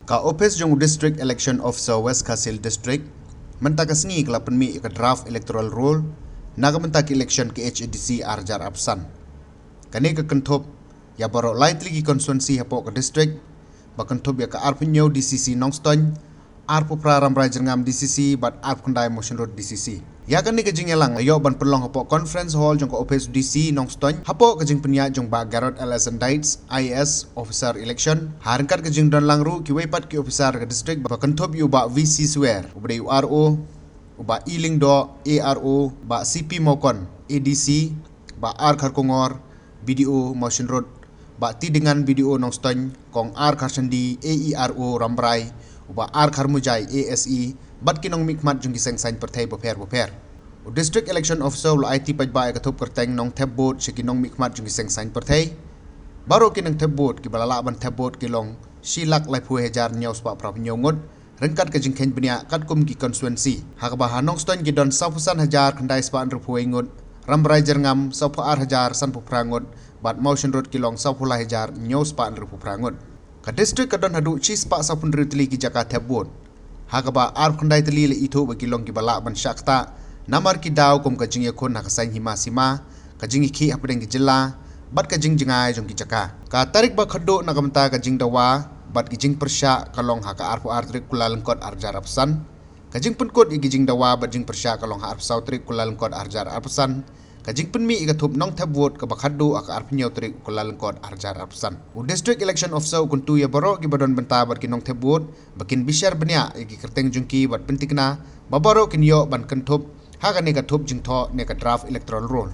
Ka office jong district election officer West Kasil district mentaka sengi kala penmi ka draft electoral roll naga mentaki election ke HADC arjar absan. Kani ka kentop ya baro lightly ki konstituensi hapo ka district ba kentop ya ka arpunyo DCC Nongston arpu praram rajengam DCC bat arp kundai motion road DCC. Ya kan ni kajing elang ayo ban pelong hapo conference hall jong ko office DC Nongston hapo kajing penya jong ba Garrett Ellison Dites IS officer election harkat kajing don langru ki wepat ki officer ka district ba kentop yu ba VC swear ubre URO ba iling do ARO ba CP mokon ADC ba ar khar kongor BDO motion road ba ti dengan BDO Nongston kong ar khar sendi AERO rambrai uba ar khar mujai ASE bat kinong mikmat jung giseng sign perthai boper. District election officer ul IT pajba ka thop kerteng nong Thep board sikinong mikmat jung giseng sign perthai baro kinang Thep board ki balala ban Thep board kilong silak lai phu hejar nyaus pa prap nyongot rengkat ka jingkhen bnia kat kum ki constituency hakba hanong ston ki don 100% hajar khandai spa an rupu ingot rambrai jerngam 100 hajar san pu prangot bat motion road kilong 100 hajar nyaus pa an rupu prangot ka district ka don hadu chi spa sapun ritli ki Jaka Thep board hakba ar khandai tli le Ithuh ba kilong ki bala ban Shah Ktah namar ki daw kum ka jingye khon nak sain hima sima ka jingi khi apdeng ki jilla bat ka jing jingai jong ki Jaka ka tarik ba khaddo nakamta ka jing dawa bat ki jing persya kalong ha ka arpu artrik kulalengkot arjar apsan ka jing penkot ki jing dawa bat jing persya kalong ha arp sautrik kulalengkot arjar apsan ka jing penmi ka thup nong Thep vote ka bakhaddo ka arp nyautrik kulalengkot arjar apsan u district election officer kuntu ya baro ki badon benta bat ki nong Thep vote bakin bishar benya ki kerteng jungki bat pentikna babaro kin yo ban kentup Haga neka thup jing tho neka draft electoral roll.